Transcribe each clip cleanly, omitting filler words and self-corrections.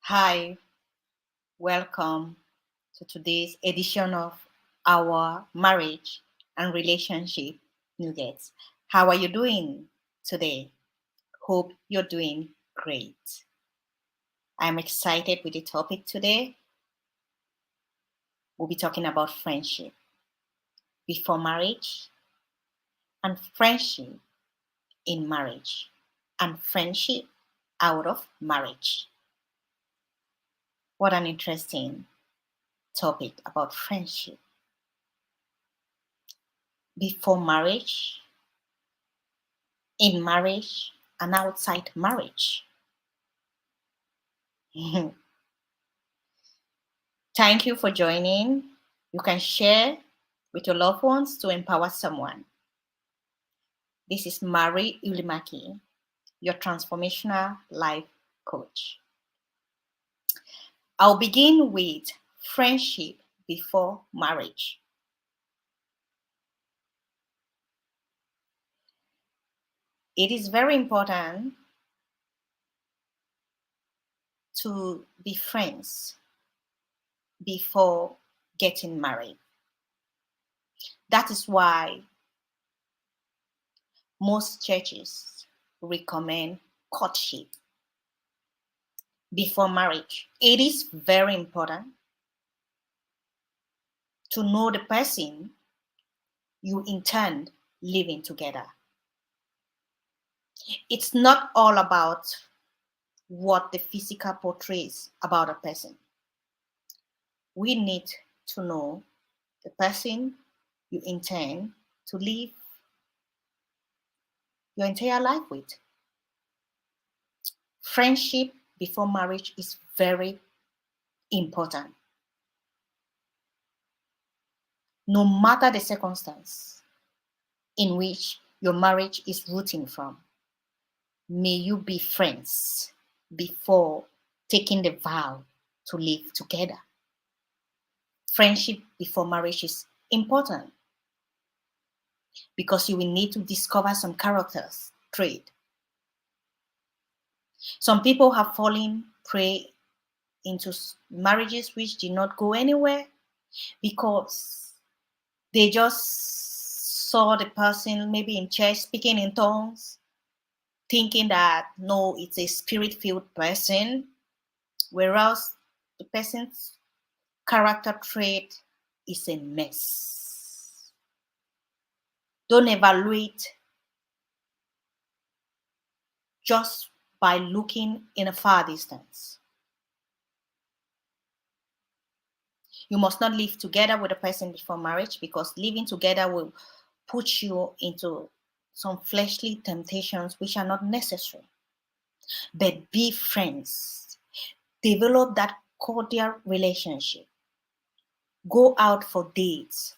Hi, welcome to today's edition of our marriage and relationship nuggets. How are you doing today? Hope you're doing great. I'm excited with the topic today. We'll be talking about friendship before marriage and friendship in marriage and friendship out of marriage. What an interesting topic about friendship before marriage, in marriage, and outside marriage. Thank you for joining. You can share with your loved ones to empower someone. This is Mari Ulimaki, your transformational life coach. I'll begin with friendship before marriage. It is very important to be friends before getting married. That is why most churches recommend courtship before marriage. It is very important to know the person you intend living together. It's not all about what the physical portrays about a person. We need to know the person you intend to live your entire life with. Friendship before marriage is very important. No matter the circumstance in which your marriage is rooting from, may you be friends before taking the vow to live together. Friendship before marriage is important because you will need to discover some characters trait. Some people have fallen prey into marriages which did not go anywhere because they just saw the person maybe in church speaking in tongues, thinking that no, it's a spirit-filled person, whereas the person's character trait is a mess. Don't evaluate just by looking in a far distance. You must not live together with a person before marriage because living together will put you into some fleshly temptations which are not necessary. But be friends. Develop that cordial relationship. Go out for dates.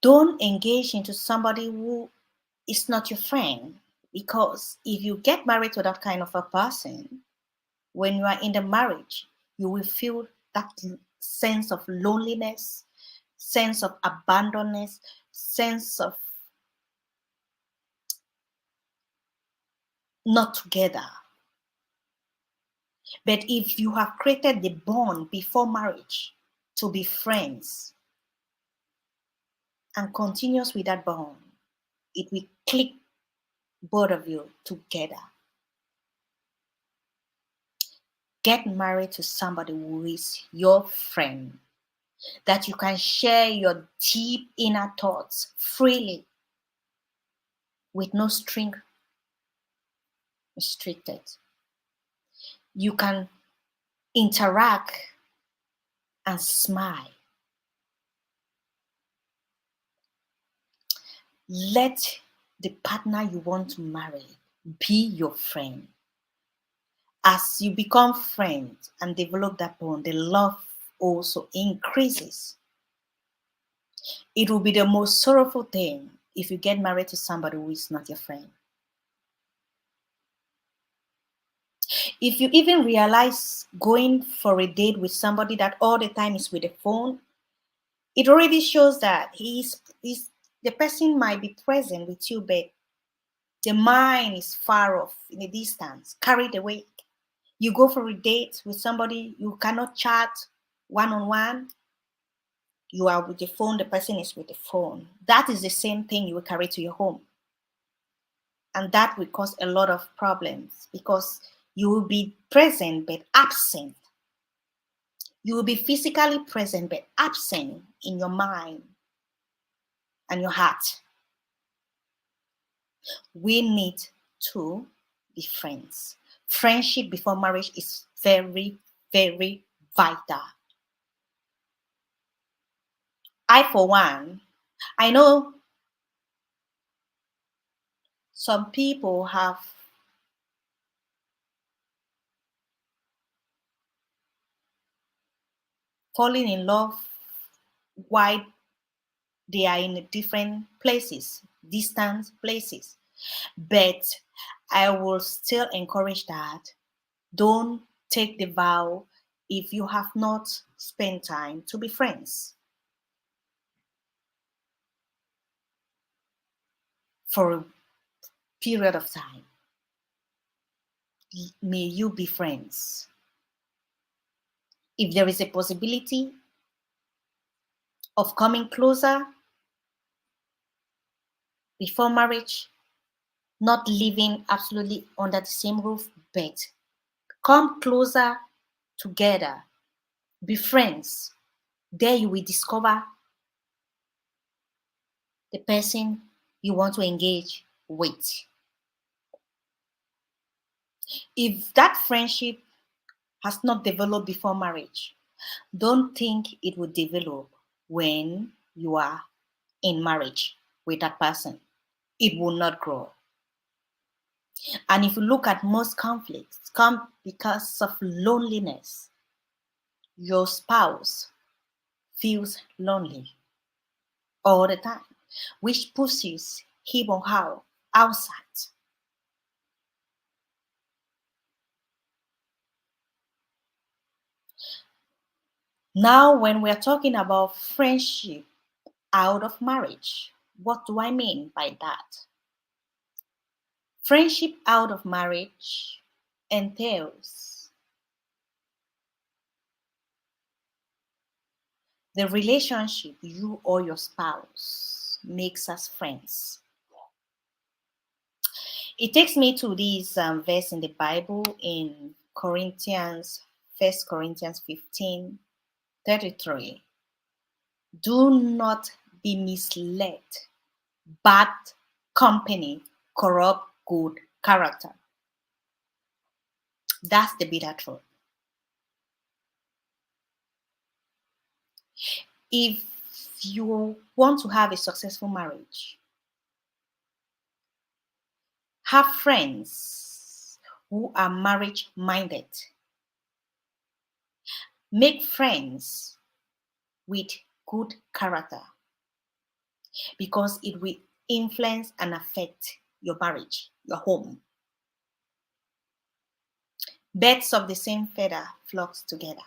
Don't engage into somebody who is not your friend because if you get married to that kind of a person, when you are in the marriage, you will feel that sense of loneliness, sense of abandonness, sense of not together. But if you have created the bond before marriage to be friends and continues with that bond, it will click both of you together. Get married to somebody who is your friend, that you can share your deep inner thoughts freely with no string restricted. You can interact and smile. Let the partner you want to marry be your friend. As you become friends and develop that bond, the love also increases. It will be the most sorrowful thing if you get married to somebody who is not your friend. If you even realize going for a date with somebody that all the time is with the phone, it already shows that the person might be present with you, but the mind is far off in a distance, carried away. You go for a date with somebody, you cannot chat one on one. You are with the phone, the person is with the phone. That is the same thing you will carry to your home. And that will cause a lot of problems because you will be present but absent. You will be physically present but absent in your mind and your heart. We need to be friends. Friendship before marriage is very, very vital. I, for one, I know some people have fallen in love while they are in different places, distant places. But I will still encourage that don't take the vow if you have not spent time to be friends for a period of time. May you be friends. If there is a possibility of coming closer before marriage, not living absolutely under the same roof, but come closer together, be friends. There you will discover the person you want to engage with. If that friendship has not developed before marriage, don't think it will develop when you are in marriage with that person. It will not grow. And if you look at most conflicts, come because of loneliness. Your spouse feels lonely all the time, which pushes him or her outside. Now, when we're talking about friendship out of marriage, what do I mean by that? Friendship out of marriage entails the relationship you or your spouse makes as friends. It takes me to this verse in the Bible in Corinthians, 1 Corinthians 15:33. Do not be misled. Bad company corrupt good character. That's the bitter truth. If you want to have a successful marriage, have friends who are marriage minded. Make friends with good character because it will influence and affect your marriage, your home. Birds of the same feather flocks together.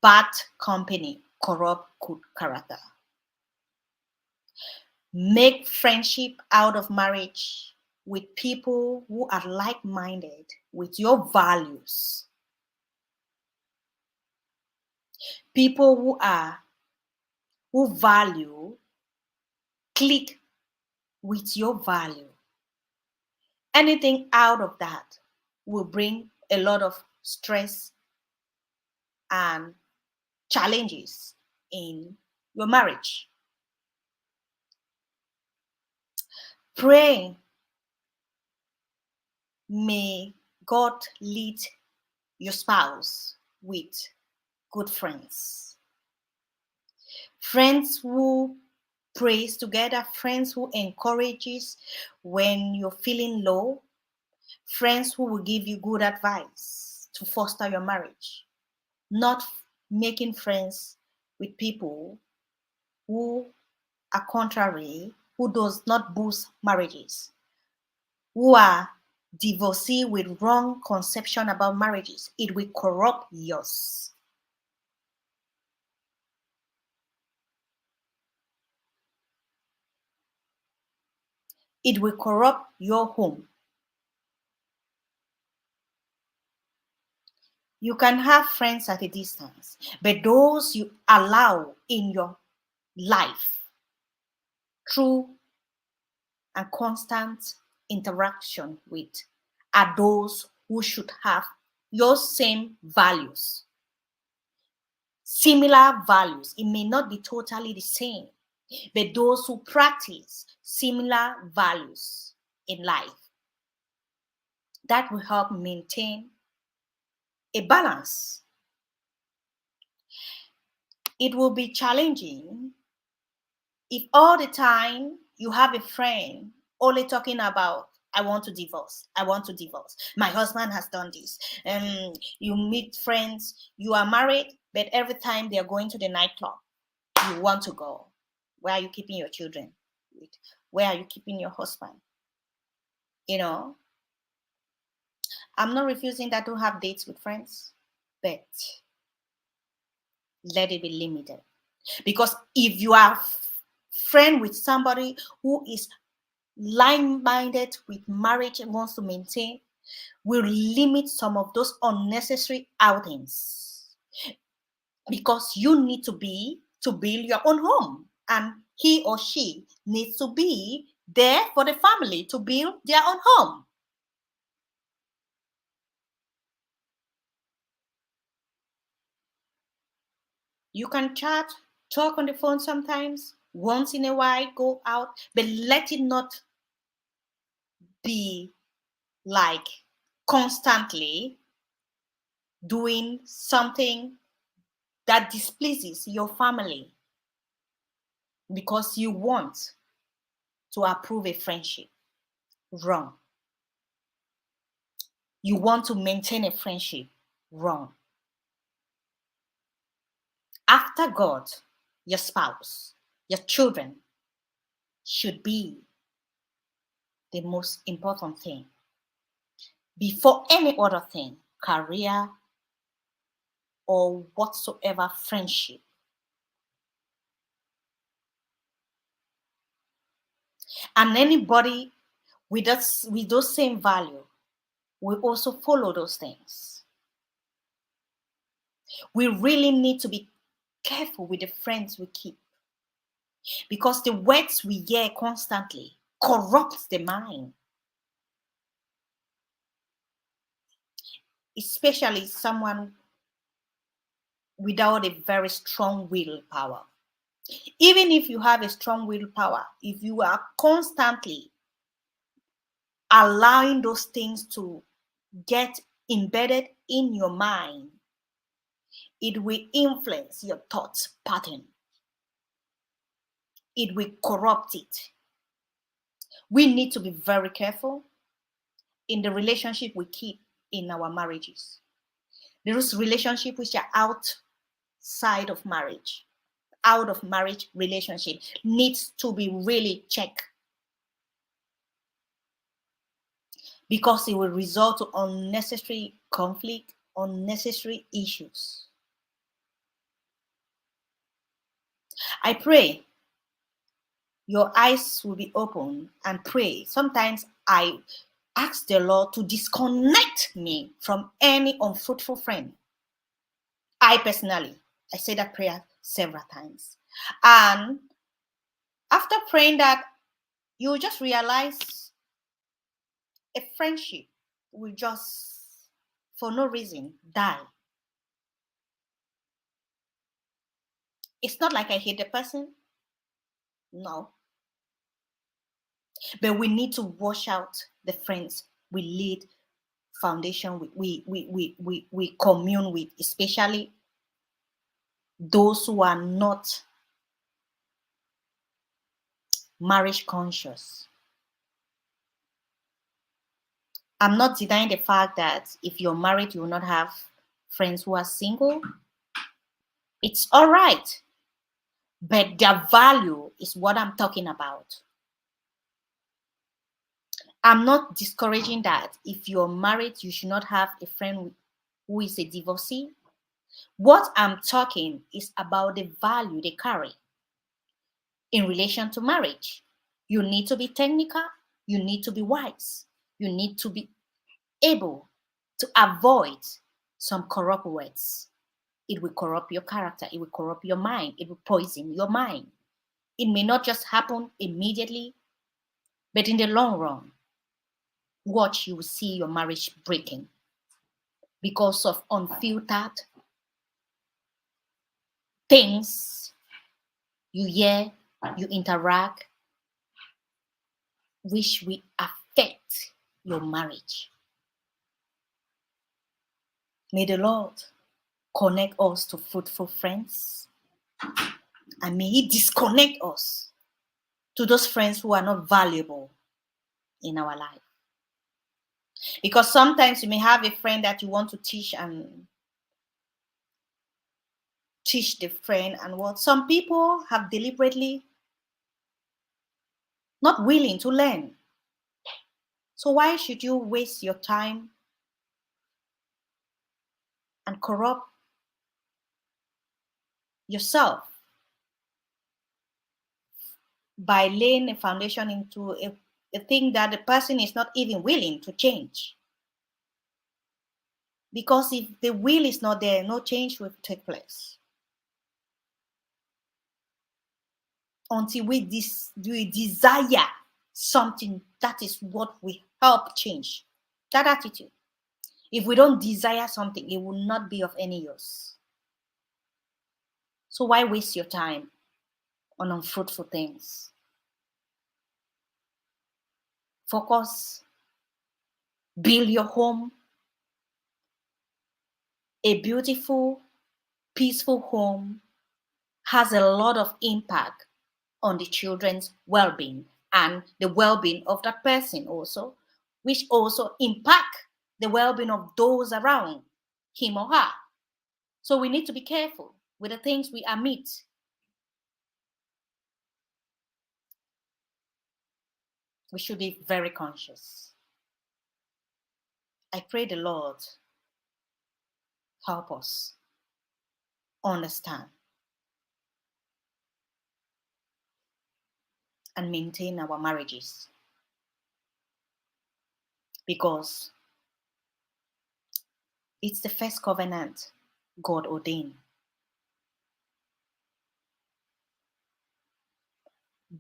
Bad company corrupt good character. Make friendship out of marriage with people who are like-minded with your values. People who value click with your value. Anything out of that will bring a lot of stress and challenges in your marriage. Pray, may God lead your spouse with good friends. Friends who prays together, friends who encourages when you're feeling low, friends who will give you good advice to foster your marriage. Not making friends with people who are contrary, who does not boost marriages, who are divorcee with wrong conception about marriages. It will corrupt yours. It will corrupt your home. You can have friends at a distance, but those you allow in your life through and constant interaction with are those who should have your same values, similar values. It may not be totally the same, but those who practice similar values in life, that will help maintain a balance. It will be challenging if all the time you have a friend only talking about, I want to divorce, I want to divorce, my husband has done this. You meet friends, you are married, but every time they're going to the nightclub, you want to go. Where are you keeping your children? Where are you keeping your husband? You know, I'm not refusing that to have dates with friends, but let it be limited. Because if you are friend with somebody who is like-minded with marriage and wants to maintain, will limit some of those unnecessary outings, because you need to build your own home, and he or she needs to be there for the family to build their own home. You can chat, talk on the phone sometimes, once in a while, go out, but let it not be like constantly doing something that displeases your family because you want to approve a friendship. Wrong. You want to maintain a friendship. Wrong. After God, your spouse, your children should be the most important thing. Before any other thing, career or whatsoever friendship. And anybody with those same value will also follow those things. We really need to be careful with the friends we keep, because the words we hear constantly corrupts the mind, especially someone without a very strong willpower. Even if you have a strong willpower, if you are constantly allowing those things to get embedded in your mind, it will influence your thoughts pattern. It will corrupt it. We need to be very careful in the relationship we keep in our marriages. There is relationship which are outside of marriage. Out of marriage relationship needs to be really checked, because it will result to unnecessary conflict, unnecessary issues. I pray your eyes will be open and pray. Sometimes I ask the Lord to disconnect me from any unfruitful friend. I personally, I say that prayer several times. And after praying that, you just realize a friendship will just, for no reason, die. It's not like I hate the person. No. But we need to wash out the friends we lead foundation with, we commune with, especially those who are not marriage conscious. I'm not denying the fact that if you're married, you will not have friends who are single. It's all right. But their value is what I'm talking about. I'm not discouraging that if you're married, you should not have a friend who is a divorcee. What I'm talking is about the value they carry in relation to marriage. You need to be technical. You need to be wise. You need to be able to avoid some corrupt words. It will corrupt your character. It will corrupt your mind. It will poison your mind. It may not just happen immediately, but in the long run, watch, you will see your marriage breaking because of unfiltered things you hear, you interact, which will affect your marriage. May the Lord connect us to fruitful friends, and may He disconnect us to those friends who are not valuable in our life. Because sometimes you may have a friend that you want to teach the friend, and what some people have deliberately not willing to learn. So why should you waste your time and corrupt yourself by laying a foundation into a thing that the person is not even willing to change? Because if the will is not there, no change will take place. Until we desire something, that is what will help change that attitude. If we don't desire something, it will not be of any use. So why waste your time on unfruitful things? Focus, build your home. A beautiful, peaceful home has a lot of impact on the children's well-being and the well-being of that person also, which also impact the well-being of those around him or her. So we need to be careful with the things we admit. We should be very conscious. I pray the Lord help us understand and maintain our marriages, because it's the first covenant God ordained.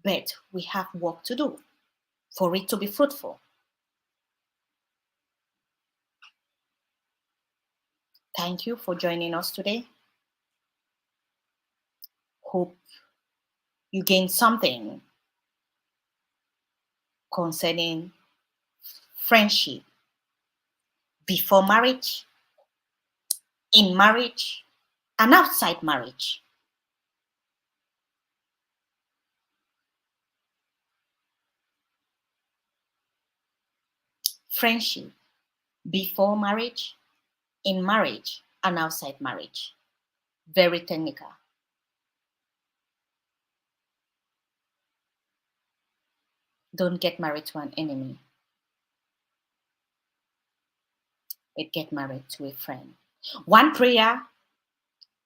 But we have work to do for it to be fruitful. Thank you for joining us today. Hope you gain something concerning friendship before marriage, in marriage, and outside marriage. Friendship before marriage, in marriage, and outside marriage. Very technical. Don't get married to an enemy, but get married to a friend. One prayer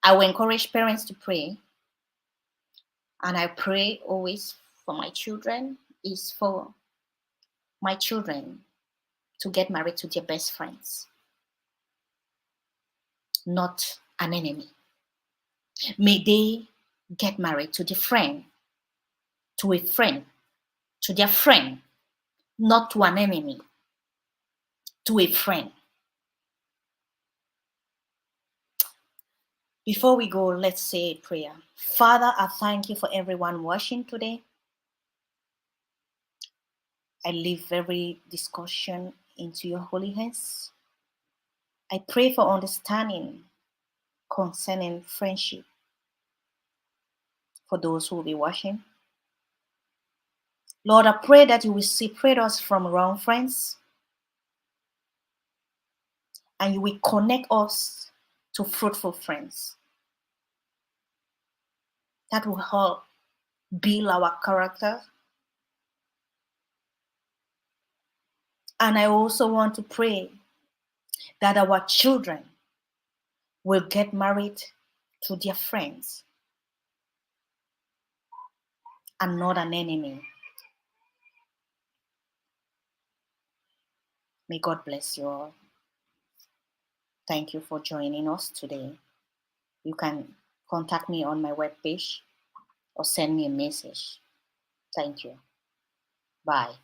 I will encourage parents to pray, and I pray always for my children, is for my children to get married to their best friends, not an enemy. May they get married to a friend, to their friend, not to an enemy, to a friend. Before we go, let's say a prayer. Father, I thank you for everyone watching today. I leave every discussion into your holy hands. I pray for understanding concerning friendship for those who will be watching. Lord, I pray that you will separate us from wrong friends and you will connect us to fruitful friends that will help build our character. And I also want to pray that our children will get married to their friends and not an enemy. May God bless you all. Thank you for joining us today. You can contact me on my webpage or send me a message. Thank you. Bye.